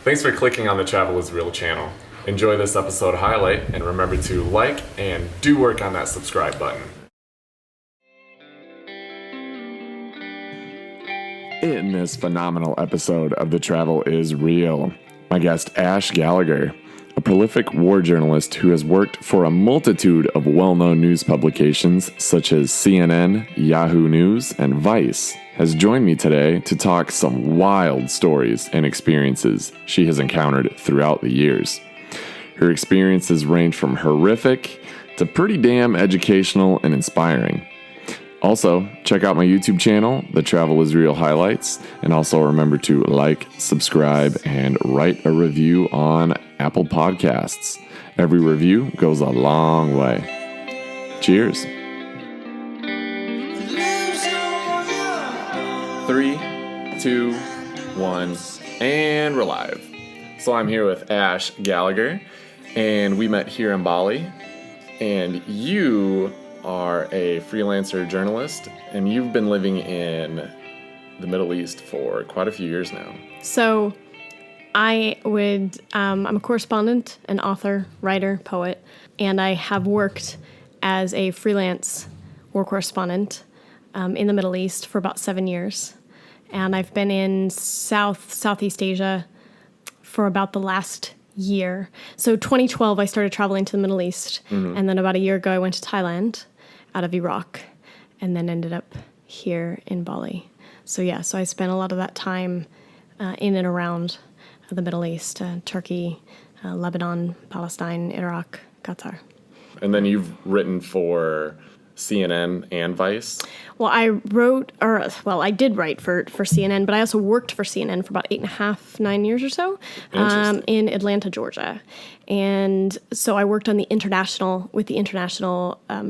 Thanks for clicking on the Travel is Real channel. Enjoy this episode highlight and remember to like and do work on that subscribe button. In this phenomenal episode of The Travel is Real, my guest Ash Gallagher, a prolific war journalist who has worked for a multitude of well-known news publications such as CNN, Yahoo News, and Vice, has joined me today to talk some wild stories and experiences she has encountered throughout the years. Her experiences range from horrific to pretty damn educational and inspiring. Also, check out my YouTube channel, The Travel is Real Highlights, and also remember to like, subscribe, and write a review on Apple Podcasts. Every review goes a long way. Cheers. 3, 2, 1, and we're live. So I'm here with Ash Gallagher, and we met here in Bali, and you are a freelancer journalist, and you've been living in the Middle East for quite a few years now. So I'm a correspondent, an author, writer, poet, and I have worked as a freelance war correspondent in the Middle East for about 7 years. And I've been in Southeast Asia for about the last year. So 2012, I started traveling to the Middle East. Mm-hmm. And then about a year ago, I went to Thailand out of Iraq and then ended up here in Bali. So I spent a lot of that time in and around the Middle East, Turkey, Lebanon, Palestine, Iraq, Qatar. And then you've written for CNN and Vice? Well, I did write for CNN, but I also worked for CNN for about 8.5, 9 years or so in Atlanta, Georgia. And so I worked on the international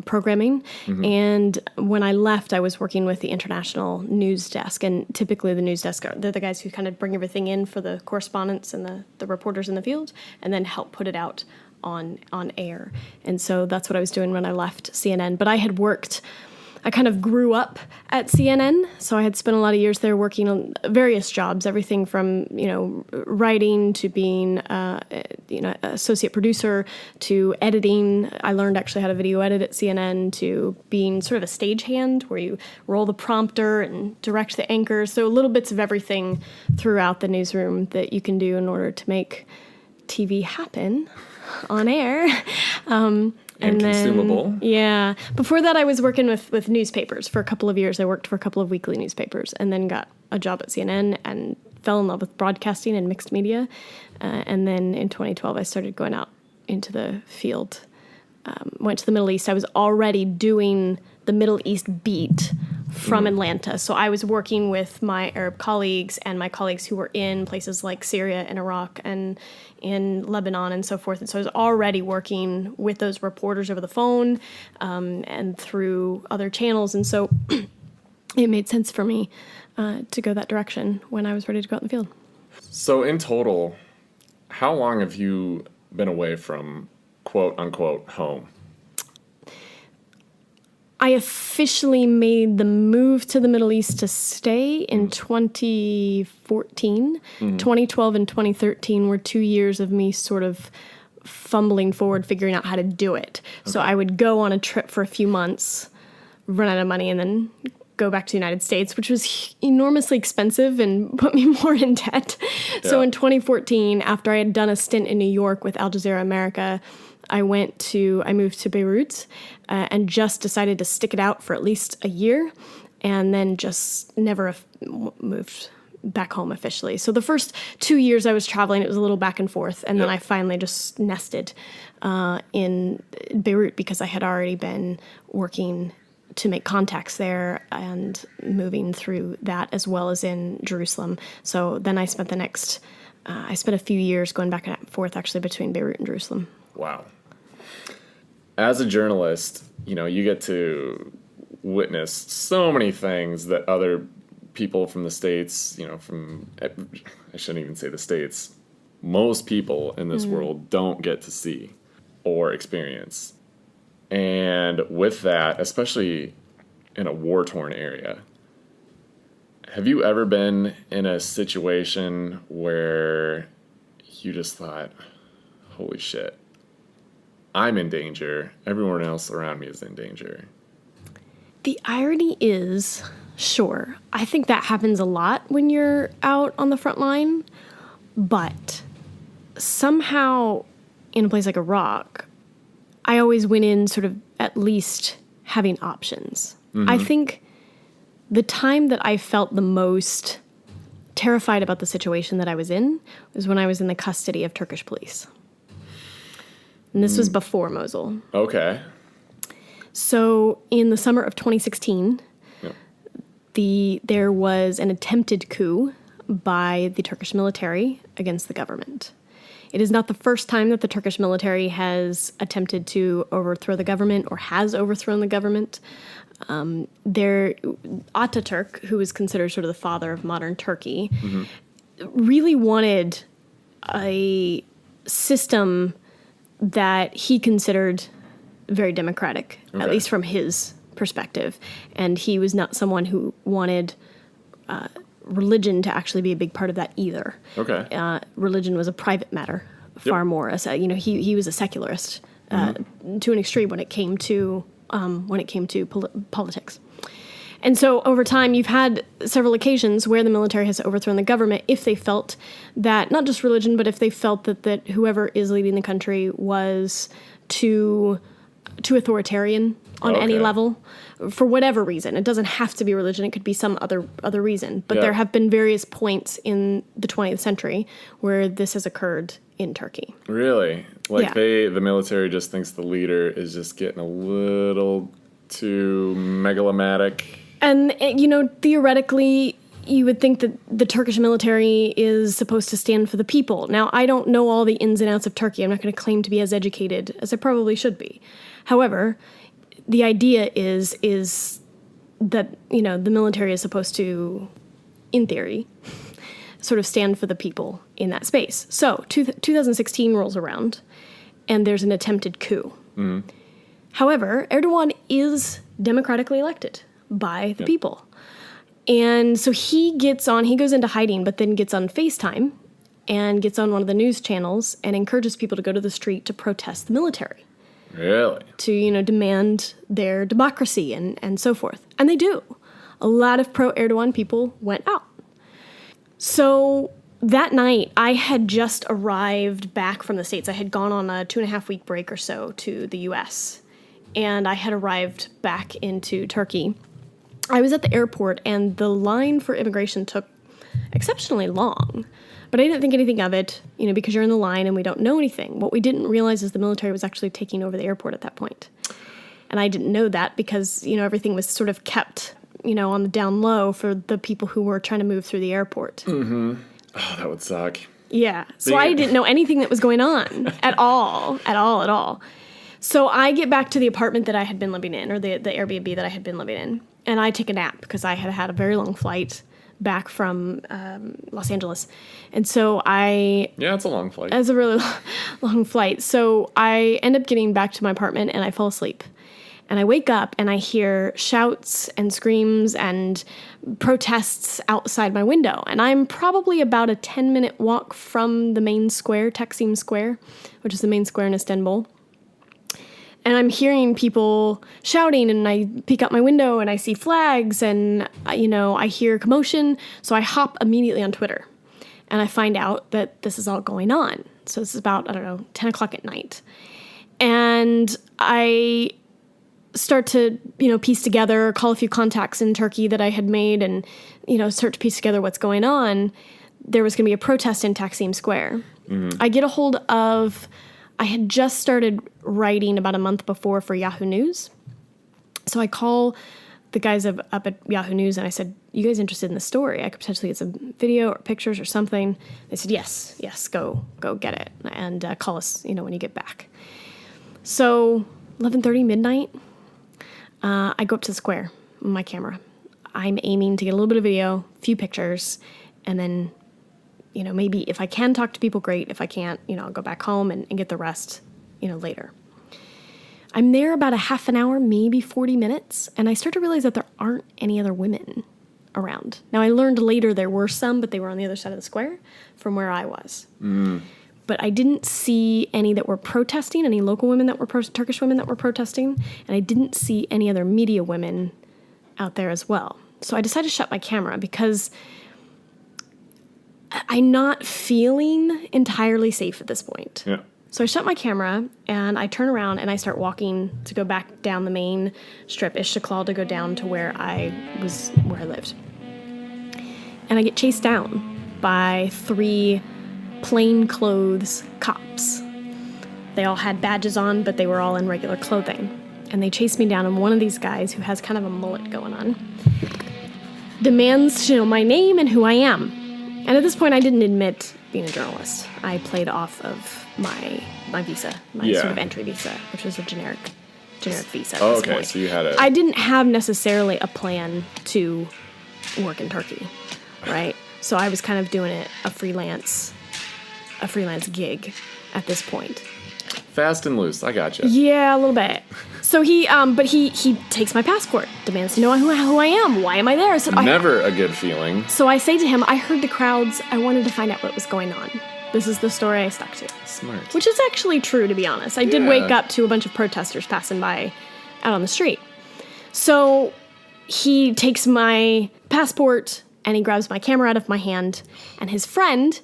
programming. Mm-hmm. And when I left, I was working with the international news desk. And typically the news desk, they're the guys who kind of bring everything in for the correspondents and the reporters in the field and then help put it out on air. And so that's what I was doing when I left CNN. But I kind of grew up at CNN, so I had spent a lot of years there working on various jobs, everything from, writing to being, associate producer to editing. I learned actually how to video edit at CNN, to being sort of a stagehand where you roll the prompter and direct the anchors. So little bits of everything throughout the newsroom that you can do in order to make TV happen on air. And consumable. Then, yeah. Before that, I was working with newspapers for a couple of years. I worked for a couple of weekly newspapers and then got a job at CNN and fell in love with broadcasting and mixed media. And then in 2012, I started going out into the field. Went to the Middle East. I was already doing the Middle East beat from Atlanta. So I was working with my Arab colleagues and my colleagues who were in places like Syria and Iraq and in Lebanon and so forth. And so I was already working with those reporters over the phone and through other channels. And so it made sense for me to go that direction when I was ready to go out in the field. So in total, how long have you been away from quote unquote home? I officially made the move to the Middle East to stay in 2014. Mm-hmm. 2012 and 2013 were 2 years of me sort of fumbling forward, figuring out how to do it. Okay. So I would go on a trip for a few months, run out of money, and then go back to the United States, which was enormously expensive and put me more in debt. Yeah. So in 2014, after I had done a stint in New York with Al Jazeera America, I moved to Beirut and just decided to stick it out for at least a year and then just never moved back home officially. So the first 2 years I was traveling, it was a little back and forth. And then I finally just nested in Beirut because I had already been working to make contacts there and moving through that as well as in Jerusalem. So then I spent a few years going back and forth actually between Beirut and Jerusalem. Wow. As a journalist, you get to witness so many things that other people from the States, I shouldn't even say the States, most people in this world don't get to see or experience. And with that, especially in a war-torn area, have you ever been in a situation where you just thought, holy shit, I'm in danger. Everyone else around me is in danger. The irony is, sure, I think that happens a lot when you're out on the front line, but somehow in a place like Iraq, I always went in sort of at least having options. Mm-hmm. I think the time that I felt the most terrified about the situation that I was in was when I was in the custody of Turkish police. And this was before Mosul. Okay. So in the summer of 2016, there was an attempted coup by the Turkish military against the government. It is not the first time that the Turkish military has attempted to overthrow the government or has overthrown the government. Ataturk, who is considered sort of the father of modern Turkey, really wanted a system that he considered very democratic, at least from his perspective. And he was not someone who wanted religion to actually be a big part of that either. Okay. Religion was a private matter, far more. As he was a secularist to an extreme when it came to politics. And so over time, you've had several occasions where the military has overthrown the government if they felt that, not just religion, but if they felt that whoever is leading the country was too authoritarian on any level, for whatever reason. It doesn't have to be religion. It could be some other reason. But there have been various points in the 20th century where this has occurred in Turkey. Really? The military just thinks the leader is just getting a little too megalomatic. And, theoretically, you would think that the Turkish military is supposed to stand for the people. Now, I don't know all the ins and outs of Turkey. I'm not going to claim to be as educated as I probably should be. However, the idea is that, the military is supposed to, in theory, sort of stand for the people in that space. So 2016 rolls around, and there's an attempted coup. Mm-hmm. However, Erdogan is democratically elected by the people. And so he goes into hiding, but then gets on FaceTime and gets on one of the news channels and encourages people to go to the street to protest the military. Really? To, demand their democracy and so forth. And they do. A lot of pro-Erdogan people went out. So that night, I had just arrived back from the States. I had gone on a 2.5-week break or so to the U.S., and I had arrived back into Turkey. I was at the airport, and the line for immigration took exceptionally long. But I didn't think anything of it, because you're in the line and we don't know anything. What we didn't realize is the military was actually taking over the airport at that point. And I didn't know that because, everything was sort of kept, on the down low for the people who were trying to move through the airport. Mm-hmm. Oh, that would suck. Yeah. So I didn't know anything that was going on at all. So I get back to the apartment that I had been living in, or the Airbnb that I had been living in, and I take a nap because I had had a very long flight back from Los Angeles. And so it's a long flight. It's a really long flight. So I end up getting back to my apartment, and I fall asleep. And I wake up, and I hear shouts and screams and protests outside my window. And I'm probably about a 10-minute walk from the main square, Taksim Square, which is the main square in Istanbul. And I'm hearing people shouting, and I peek out my window, and I see flags, and, I hear commotion. So I hop immediately on Twitter, and I find out that this is all going on. So this is about, 10 o'clock at night. And I start to, piece together, call a few contacts in Turkey that I had made, and, start to piece together what's going on. There was going to be a protest in Taksim Square. Mm-hmm. I get a hold of... I had just started writing about a month before for Yahoo News. So I call the guys up at Yahoo News, and I said, you guys interested in the story? I could potentially get some video or pictures or something. They said, yes, go get it. And call us, when you get back. So 11:30, midnight, I go up to the square with my camera. I'm aiming to get a little bit of video, a few pictures, and then... maybe if I can talk to people, great. If I can't, I'll go back home and get the rest, later. I'm there about a half an hour, maybe 40 minutes, and I start to realize that there aren't any other women around. Now, I learned later there were some, but they were on the other side of the square from where I was. Mm. but I didn't see any that were protesting, any local women that were Turkish women that were protesting, and I didn't see any other media women out there as well. So I decided to shut my camera because I'm not feeling entirely safe at this point. Yeah. So I shut my camera, and I turn around, and I start walking to go back down the main strip, Ishtiklal, to go down to where I lived. And I get chased down by 3 plainclothes cops. They all had badges on, but they were all in regular clothing. And they chased me down, and one of these guys, who has kind of a mullet going on, demands to know my name and who I am. And at this point, I didn't admit being a journalist. I played off of my visa, sort of entry visa, which was a generic visa at this point. So you had I didn't have necessarily a plan to work in Turkey, right? So I was kind of doing it a freelance gig at this point. Fast and loose. I gotcha. Yeah, a little bit. So he takes my passport, demands to know who I am. Why am I there? I said, Never a good feeling. So I say to him, I heard the crowds. I wanted to find out what was going on. This is the story I stuck to. Smart. Which is actually true, to be honest. I did wake up to a bunch of protesters passing by out on the street. So he takes my passport and he grabs my camera out of my hand, and his friend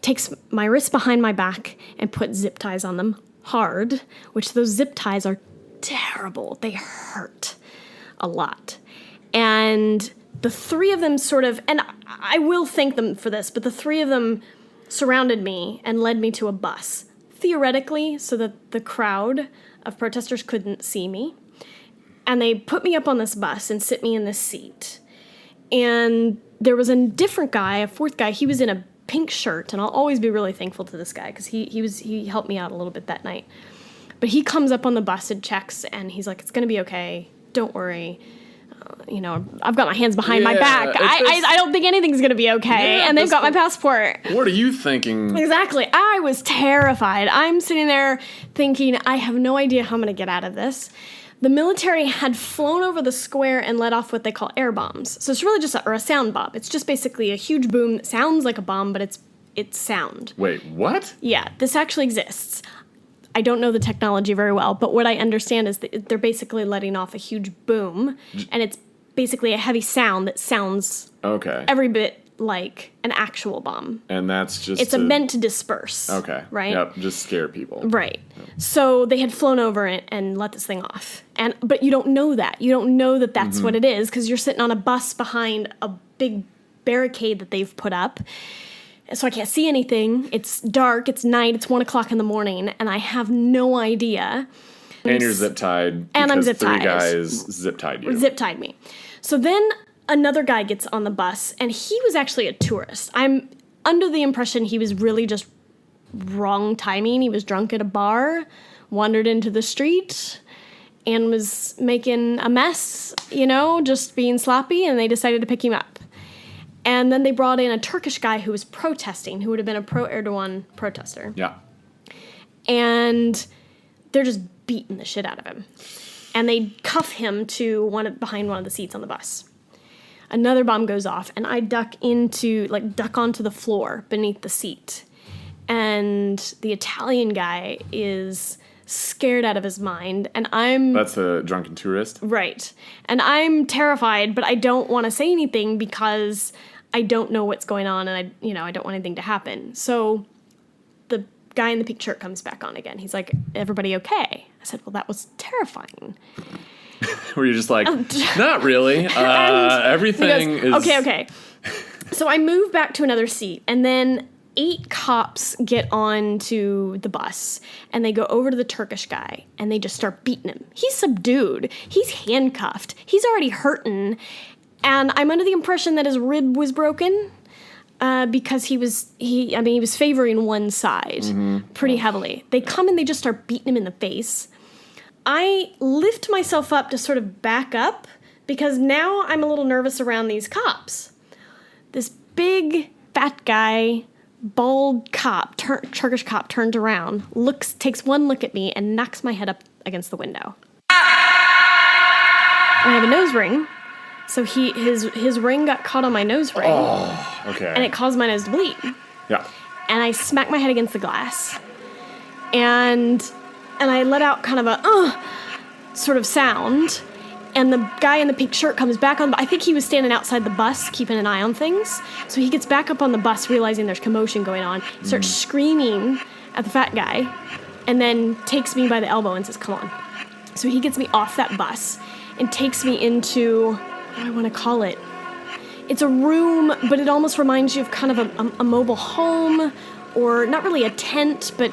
takes my wrists behind my back and puts zip ties on them hard, which those zip ties are terrible. They hurt a lot. And the 3 of them sort of, and I will thank them for this, but the 3 of them surrounded me and led me to a bus, theoretically, so that the crowd of protesters couldn't see me. And they put me up on this bus and sit me in this seat. And there was a different guy, a 4th guy. He was in a pink shirt, and I'll always be really thankful to this guy because he helped me out a little bit that night. But he comes up on the bus and checks, and he's like, "It's gonna be okay. Don't worry. I've got my hands behind my back. I don't think anything's gonna be okay." And they've got my passport. What are you thinking? Exactly. I was terrified. I'm sitting there thinking, I have no idea how I'm gonna get out of this. The military had flown over the square and let off what they call air bombs. So it's really just a sound bomb. It's just basically a huge boom that sounds like a bomb, but it's sound. Wait, what? Yeah, this actually exists. I don't know the technology very well, but what I understand is that they're basically letting off a huge boom, and it's basically a heavy sound that sounds every bit like an actual bomb. And that's just... It's meant to disperse. Okay. Right? Yep, just scare people. Right. Yep. So they had flown over it and let this thing off. But you don't know that. You don't know that that's what it is because you're sitting on a bus behind a big barricade that they've put up. So I can't see anything. It's dark. It's night. It's 1 o'clock in the morning. And I have no idea. And you're zip-tied. And I'm zip-tied. 3 guys zip-tied you. Zip-tied me. So then another guy gets on the bus, and he was actually a tourist. I'm under the impression he was really just wrong timing. He was drunk at a bar, wandered into the street, and was making a mess, just being sloppy, and they decided to pick him up. And then they brought in a Turkish guy who was protesting, who would have been a pro-Erdogan protester. Yeah. And they're just beating the shit out of him. And they cuff him to behind one of the seats on the bus. Another bomb goes off, and I duck onto the floor beneath the seat. And the Italian guy is scared out of his mind, and That's the drunken tourist? Right. And I'm terrified, but I don't want to say anything because I don't know what's going on, and I don't want anything to happen. So the guy in the pink shirt comes back on again. He's like, "Everybody okay?" I said, "Well, that was terrifying." Where you're just like, not really. Everything is... Okay. So I move back to another seat, and then 8 cops get on to the bus, and they go over to the Turkish guy, and they just start beating him. He's subdued. He's handcuffed. He's already hurting, and I'm under the impression that his rib was broken because he was favoring one side pretty heavily. They come and they just start beating him in the face. I lift myself up to sort of back up because now I'm a little nervous around these cops. This big, fat guy, bald cop, Turkish cop, turns around, takes one look at me, and knocks my head up against the window. And I have a nose ring, so his ring got caught on my nose ring. Oh, okay. And it caused my nose to bleed. Yeah. and I smack my head against the glass. And I let out kind of a sort of sound. And the guy in the pink shirt comes back on. I think he was standing outside the bus, keeping an eye on things. So he gets back up on the bus, realizing there's commotion going on, starts screaming at the fat guy, and then takes me by the elbow and says, "Come on." So he gets me off that bus and takes me into, what do I want to call it? It's a room, but it almost reminds you of kind of a mobile home, or not really a tent, but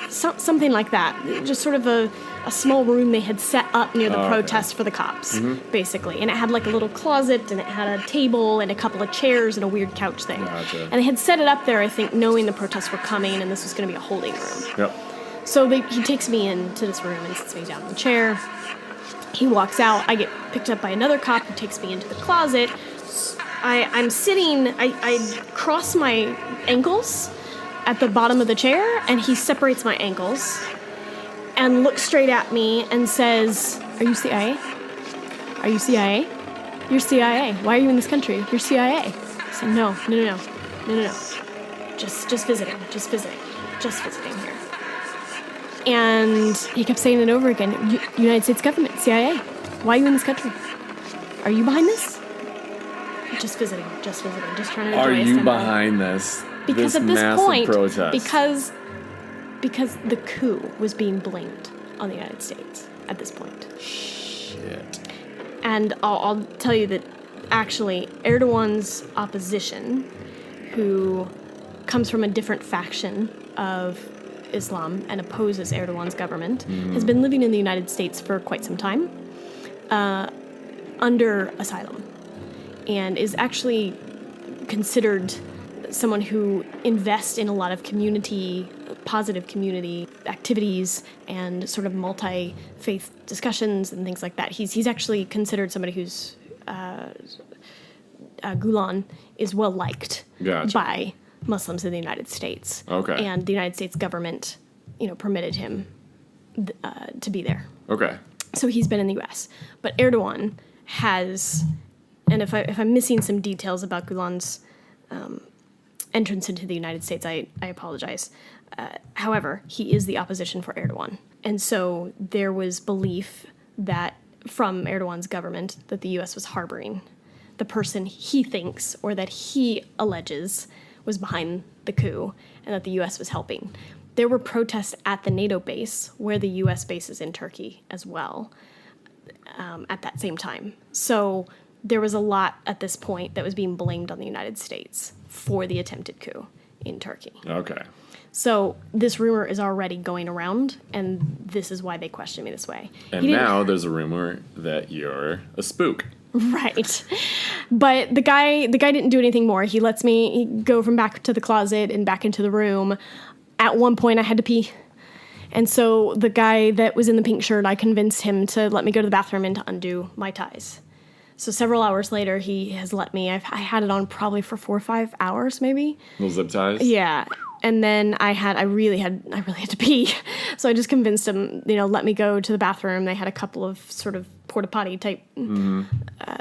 something like that. Just sort of a small room they had set up near the protest for the cops, basically. And it had like a little closet, and it had a table and a couple of chairs and a weird couch thing. Gotcha. And they had set it up there, I think, knowing the protests were coming and this was going to be a holding room. Yep. So he takes me into this room and sits me down in the chair. He walks out. I get picked up by another cop who takes me into the closet. I'm sitting, I cross my ankles at the bottom of the chair, and he separates my ankles and looks straight at me and says, "Are you CIA? Are you CIA? You're CIA. Why are you in this country? You're CIA." I said, No. Just visiting here. And he kept saying it over again. United States government, CIA. Why are you in this country? Are you behind this? Just visiting, just trying to enjoy Are his you time. behind this? Because this at this massive point, protest? because the coup was being blamed on the United States at this point. Shit. And I'll tell you that actually Erdogan's opposition, who comes from a different faction of Islam and opposes Erdogan's government, has been living in the United States for quite some time, under asylum, and is actually considered someone who invests in a lot of positive community activities and sort of multi-faith discussions and things like that. He's actually considered somebody who's Gulen is well liked by Muslims in the United States. Okay. And the United States government, permitted him to be there. Okay. So he's been in the U.S. But Erdogan has, and if I'm missing some details about Gulen's entrance into the United States, I apologize. However, he is the opposition for Erdogan. And so there was belief that from Erdogan's government that the U.S. was harboring the person he thinks or that he alleges was behind the coup and that the U.S. was helping. There were protests at the NATO base, where the U.S. base is in Turkey as well, at that same time. So there was a lot at this point that was being blamed on the United States for the attempted coup in Turkey. Okay. So this rumor is already going around, and this is why they question me this way. And now there's a rumor that you're a spook. Right. But the guy didn't do anything more. He lets me go from back to the closet and back into the room. At one point, I had to pee. And so the guy that was in the pink shirt, I convinced him to let me go to the bathroom and to undo my ties. So several hours later, he has let me. I had it on probably for 4 or 5 hours, maybe. Little zip ties? Yeah. And then I really had to pee. So I just convinced him, let me go to the bathroom. They had a couple of sort of porta potty type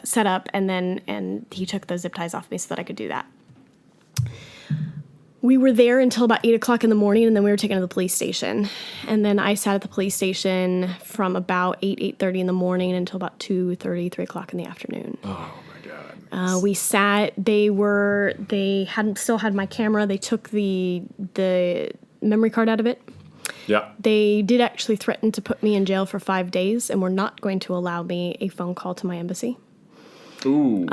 set up, and he took the zip ties off me so that I could do that. We were there until about 8 o'clock in the morning, and then we were taken to the police station. And then I sat at the police station from about 8:30 in the morning until about 2:30, 3 o'clock in the afternoon. Oh my God. We sat. They hadn't still had my camera. They took the memory card out of it. Yeah. They did actually threaten to put me in jail for 5 days, and were not going to allow me a phone call to my embassy. Ooh.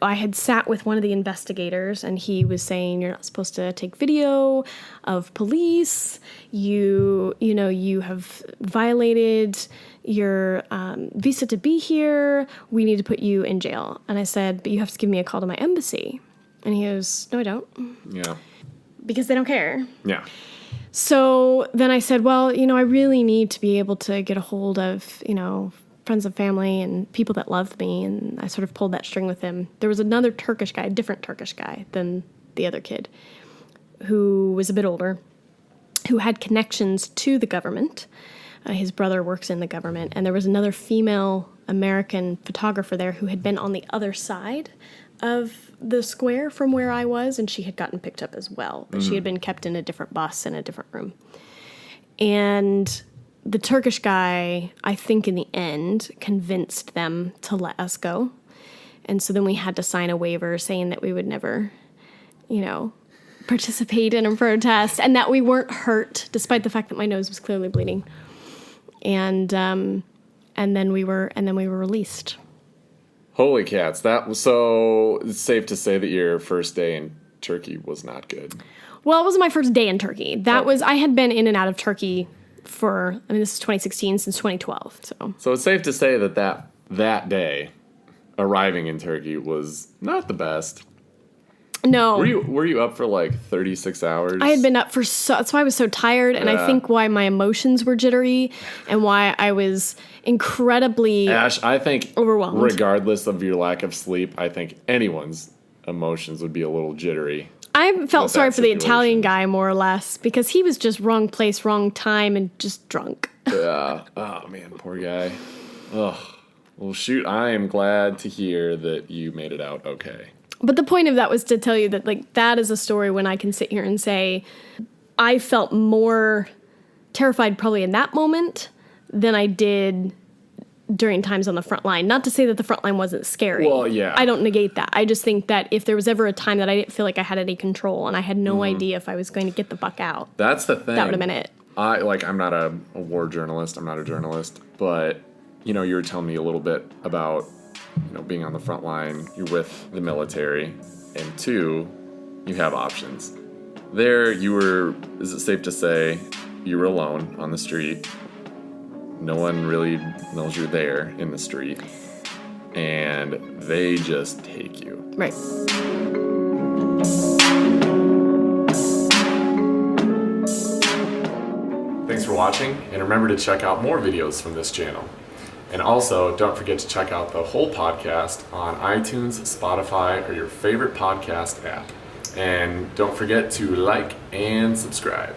I had sat with one of the investigators, and he was saying, "You're not supposed to take video of police. You have violated your visa to be here. We need to put you in jail." And I said, "But you have to give me a call to my embassy." And he goes, "No, I don't." Yeah. Because they don't care. Yeah. So then I said, "Well, I really need to be able to get a hold of, friends and family and people that love me." And I sort of pulled that string with him. There was another Turkish guy, a different Turkish guy than the other kid, who was a bit older, who had connections to the government. His brother works in the government. And there was another female American photographer there who had been on the other side of the square from where I was, and she had gotten picked up as well. But she had been kept in a different bus in a different room. And the Turkish guy, I think in the end, convinced them to let us go. And so then we had to sign a waiver saying that we would never, participate in a protest, and that we weren't hurt, despite the fact that my nose was clearly bleeding. And then we were released. Holy cats! So it's safe to say that your first day in Turkey was not good. Well, it wasn't my first day in Turkey. I had been in and out of Turkey this is 2016, since 2012. So it's safe to say that day, arriving in Turkey was not the best. No. Were you up for like 36 hours? I had been up that's why I was so tired, and I think why my emotions were jittery, and why I was incredibly Ash, I think overwhelmed. Regardless of your lack of sleep, I think anyone's emotions would be a little jittery. I felt sorry for the Italian guy, more or less, because he was just wrong place, wrong time, and just drunk. Yeah. Oh, man, poor guy. Ugh. Well, shoot, I am glad to hear that you made it out okay. But the point of that was to tell you that, that is a story when I can sit here and say I felt more terrified probably in that moment than I did during times on the front line. Not to say that the front line wasn't scary. Well, yeah. I don't negate that. I just think that if there was ever a time that I didn't feel like I had any control and I had no idea if I was going to get the fuck out. That's the thing. That would have been it. I'm not a war journalist. I'm not a journalist. But, you were telling me a little bit about, being on the front line. You're with the military. And 2, you have options. There, is it safe to say, you were alone on the street. No one really knows you're there in the street. And they just take you. Right. Thanks for watching, and remember to check out more videos from this channel. And also, don't forget to check out the whole podcast on iTunes, Spotify, or your favorite podcast app. And don't forget to like and subscribe.